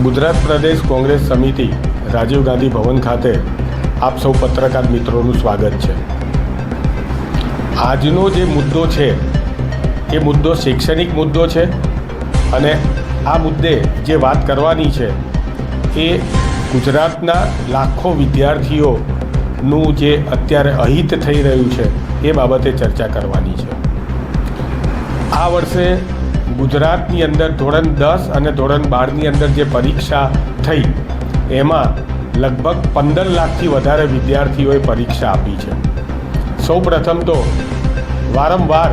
ગુજરાત પ્રદેશ કોંગ્રેસ સમિતિ રાજીવ ગાંધી ભવન ખાતે આપ સૌ પત્રકાર મિત્રોનું સ્વાગત છે। આજનો જે મુદ્દો છે એ મુદ્દો શૈક્ષણિક મુદ્દો છે અને આ મુદ્દે જે વાત કરવાની છે એ ગુજરાતના લાખો વિદ્યાર્થીઓનું જે અત્યારે અહિત થઈ રહ્યું છે એ બાબતે ચર્ચા કરવાની છે। આ વર્ષે ગુજરાતની અંદર ધોરણ 10 અને ધોરણ 12ની અંદર જે પરીક્ષા થઈ એમાં લગભગ 15 લાખથી વધારે વિદ્યાર્થીઓએ પરીક્ષા આપી છે। સૌપ્રથમ તો વારંવાર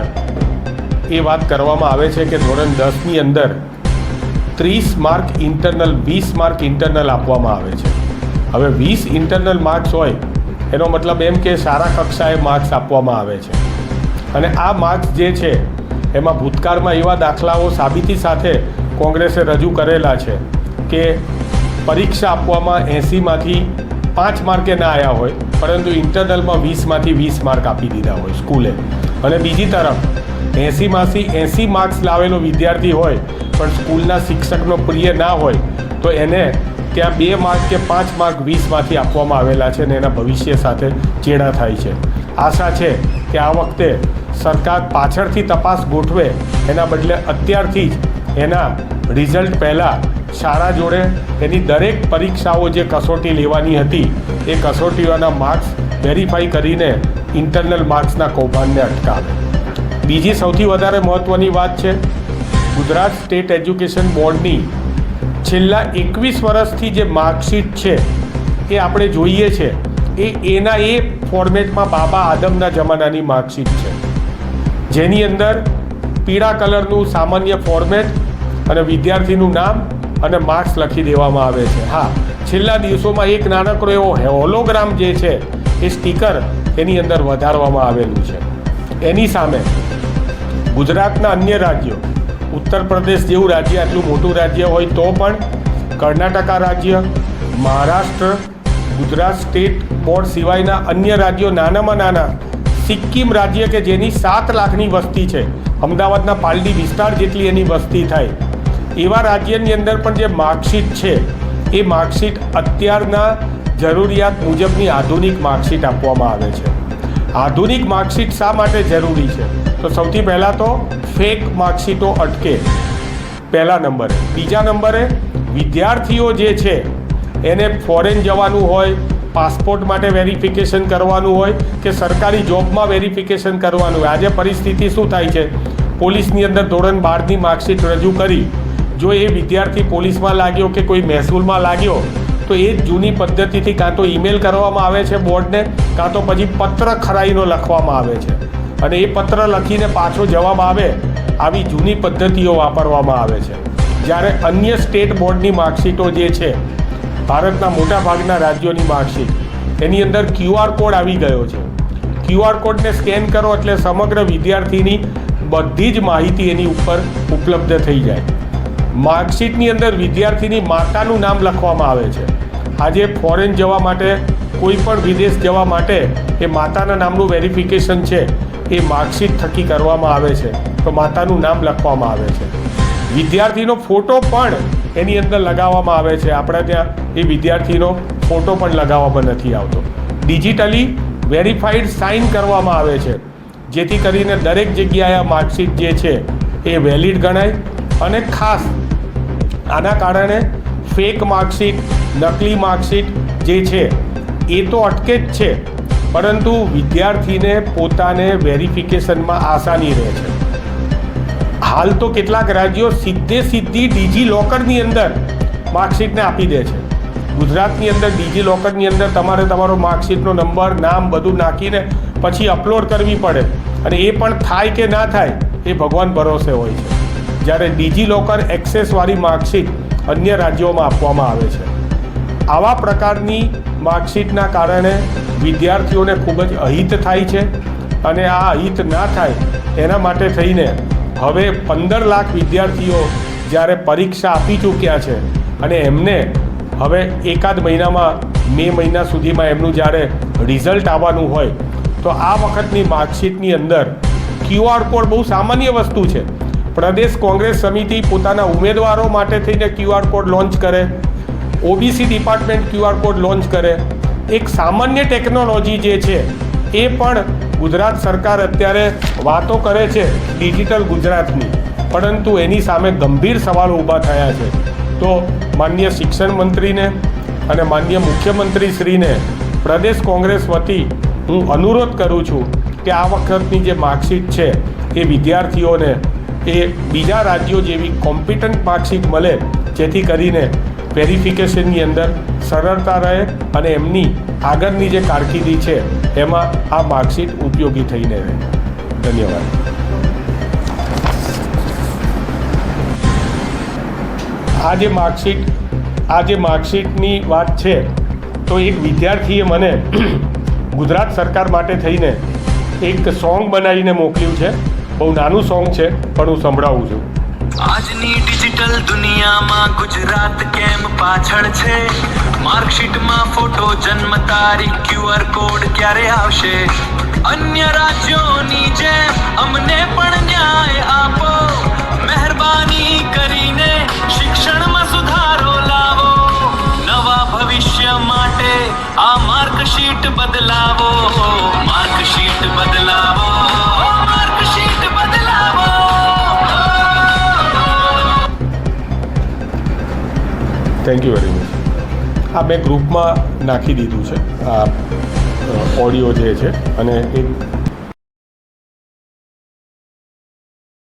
એ વાત કરવામાં આવે છે કે ધોરણ 10ની અંદર 30 માર્ક ઇન્ટરનલ 20 માર્ક ઇન્ટરનલ આપવામાં આવે છે। હવે 20 ઇન્ટરનલ માર્ક્સ હોય એનો મતલબ એમ કે સારા કક્ષાએ માર્ક્સ આપવામાં આવે છે અને આ માર્ક્સ જે છે એમાં ભૂતકાળમાં એવા દાખલાઓ સાબિતી સાથે કોંગ્રેસે રજૂ કરેલા છે કે પરીક્ષા આપવામાં 80માંથી 5 માર્કે ના આવ્યા હોય પરંતુ ઇન્ટરનલમાં 20માંથી 20 માર્ક આપી દીધા હોય સ્કૂલે। અને બીજી તરફ 80માંથી 80 માર્ક્સ લાવેલો વિદ્યાર્થી હોય પણ સ્કૂલના શિક્ષકનો પ્રિય ના હોય તો એને ત્યાં 2 માર્ક કે 5 માર્ક 20માંથી આપવામાં આવેલા છે અને એના ભવિષ્ય સાથે ચેડા થાય છે। આશા છે કે આ વખતે સરકાર પાછળથી તપાસ ગોઠવે એના બદલે અત્યારથી જ એના રિઝલ્ટ પહેલાં શાળા જોડે એની દરેક પરીક્ષાઓ જે કસોટી લેવાની હતી એ કસોટીઓના માર્ક્સ વેરીફાઈ કરીને ઇન્ટરનલ માર્ક્સના કૌભાંડને અટકાવે। બીજી સૌથી વધારે મહત્ત્વની વાત છે ગુજરાત સ્ટેટ એજ્યુકેશન બોર્ડની છેલ્લા 21 વર્ષથી જે માર્કશીટ છે એ આપણે જોઈએ છે એના એ ફોર્મેટમાં બાબા આદમના જમાનાની માર્કશીટ છે જેની અંદર પીળા કલરનું સામાન્ય ફોર્મેટ અને વિદ્યાર્થીનું નામ અને માર્ક્સ લખી દેવામાં આવે છે। હા, છેલ્લા દિવસોમાં એક નાનકડો એવો હોલોગ્રામ જે છે એ સ્ટીકર એની અંદર વધારવામાં આવેલું છે। એની સામે ગુજરાતના અન્ય રાજ્યો ઉત્તર પ્રદેશ જેવું રાજ્ય આટલું મોટું રાજ્ય હોય તો પણ કર્ણાટકા રાજ્ય મહારાષ્ટ્ર ગુજરાત સ્ટેટ બોર્ડ સિવાયના અન્ય રાજ્યો નાનામાં નાના સિક્કિમ રાજ્ય કે જેની 7 લાખની વસ્તી છે અમદાવાદના પાલડી વિસ્તાર જેટલી એની વસ્તી થાય એવા રાજ્યની અંદર પણ જે માર્કશીટ છે એ માર્કશીટ અત્યારના જરૂરિયાત મુજબની આધુનિક માર્કશીટ આપવામાં આવે છે। આધુનિક માર્કશીટ શા માટે જરૂરી છે તો સૌથી પહેલાં તો ફેક માર્કશીટો અટકે પહેલા નંબરે। બીજા નંબરે વિદ્યાર્થીઓ જે છે એને ફોરેન જવાનું હોય પાસપોર્ટ માટે વેરિફિકેશન કરવાનું હોય કે સરકારી જોબમાં વેરિફિકેશન કરવાનું હોય। આજે પરિસ્થિતિ શું થાય છે પોલીસની અંદર ધોરણ 12ની માર્કશીટ રજૂ કરી જો એ વિદ્યાર્થી પોલીસમાં લાગ્યો કે કોઈ મહેસૂલમાં લાગ્યો તો એ જ જૂની પદ્ધતિથી કાં તો ઈમેલ કરવામાં આવે છે બોર્ડને કાં તો પછી પત્ર ખરાઈનો લખવામાં આવે છે અને એ પત્ર લખીને પાછો જવાબ આવે આવી જૂની પદ્ધતિઓ વાપરવામાં આવે છે। જ્યારે અન્ય સ્ટેટ બોર્ડની માર્કશીટો જે છે ભારતના મોટાભાગના રાજ્યોની માર્કશીટ એની અંદર QR કોડ આવી ગયો છે। QR કોડને સ્કેન કરો એટલે સમગ્ર વિદ્યાર્થીની બધી જ માહિતી એની ઉપર ઉપલબ્ધ થઈ જાય। માર્કશીટની અંદર વિદ્યાર્થીની માતાનું નામ લખવામાં આવે છે। આજે ફોરેન જવા માટે કોઈ પણ વિદેશ જવા માટે એ માતાના નામનું વેરિફિકેશન છે એ માર્કશીટ થકી કરવામાં આવે છે તો માતાનું નામ લખવામાં આવે છે। વિદ્યાર્થીનો ફોટો પણ એની અંદર લગાવવામાં આવે છે। આપણે ત્યાં એ વિદ્યાર્થીનો ફોટો પણ લગાવવામાં નથી આવતો। ડિજિટલી વેરીફાઈડ સાઇન કરવામાં આવે છે જેથી કરીને દરેક જગ્યાએ આ માર્કશીટ જે છે એ વેલિડ ગણાય અને ખાસ આના કારણે ફેક માર્કશીટ નકલી માર્કશીટ જે છે એ તો અટકે જ છે પરંતુ વિદ્યાર્થીને પોતાને વેરિફિકેશનમાં આસાની રહે છે। હાલ તો કેટલાક રાજ્યો સીધી ડિજીલોકરની અંદર માર્કશીટને આપી દે છે। ગુજરાતની અંદર ડિજીલોકરની અંદર તમારે તમારો માર્કશીટનો નંબર નામ બધું નાખીને પછી અપલોડ કરવી પડે અને એ પણ થાય કે ના થાય એ ભગવાન ભરોસે હોય છે। જ્યારે ડિજીલોકર એક્સેસવાળી માર્કશીટ અન્ય રાજ્યોમાં આપવામાં આવે છે। આવા પ્રકારની માર્કશીટના કારણે વિદ્યાર્થીઓને ખૂબ જ અહિત થાય છે અને આ અહિત ના થાય એના માટે થઈને હવે 15 લાખ વિદ્યાર્થીઓ જ્યારે પરીક્ષા આપી ચૂક્યા છે અને એમને હવે એકાદ મહિનામાં મે મહિના સુધીમાં એમનું જ્યારે રિઝલ્ટ આવવાનું હોય તો આ વખતની માર્કશીટની અંદર QR કોડ બહુ સામાન્ય વસ્તુ છે પ્રદેશ કોંગ્રેસ સમિતિ પોતાના ઉમેદવારો માટે થઈને QR કોડ લોન્ચ કરે, OBC department QR code launch કરે. એક સામાન્ય ટેકનોલોજી જે છે એ પણ ગુજરાત સરકાર અત્યારે વાતો કરે છે ડિજિટલ ગુજરાતની, પરંતુ એની સામે ગંભીર સવાલો ઊભા થયા છે. તો માનનીય શિક્ષણ મંત્રીને અને માનનીય મુખ્યમંત્રીશ્રીને પ્રદેશ કોંગ્રેસ વતી હું અનુરોધ કરું છું કે આ વખતની જે માર્કશીટ છે એ વિદ્યાર્થીઓને એ બીજા રાજ્યો જેવી કોમ્પિટન્ટ માર્કશીટ મળે, જેથી કરીને વેરિફિકેશનની અંદર સરળતા રહે અને એમની આગળની જે કારકિર્દી છે એમાં આ માર્કશીટ ઉપયોગી થઈને રહે. ધન્યવાદ. આ જે માર્કશીટની વાત છે તો એક વિદ્યાર્થીએ મને ગુજરાત સરકાર માટે થઈને એક સોંગ બનાવીને મોકલ્યું છે. બહુ નાનું સોંગ છે પણ હું સંભળાવું છું. આજની ડિજિટલ દુનિયામાં ગુજરાત કેમ પાછળ છે? માર્કશીટમાં ફોટો, જન્મ તારીખ, QR કોડ ક્યારે આવશે? અન્ય રાજ્યોની જેમ અમને પણ ન્યાય આપો. મહેરબાની કરીને શિક્ષણમાં સુધારો લાવો. નવા ભવિષ્ય માટે આ માર્કશીટ બદલાવો. માર્કશીટ બદલાવો. માર્કશીટ બદલાવો. Thank you very much. આ મેં ગ્રુપમાં નાખી દીધું છે આ ઓડિયો જે છે, અને એક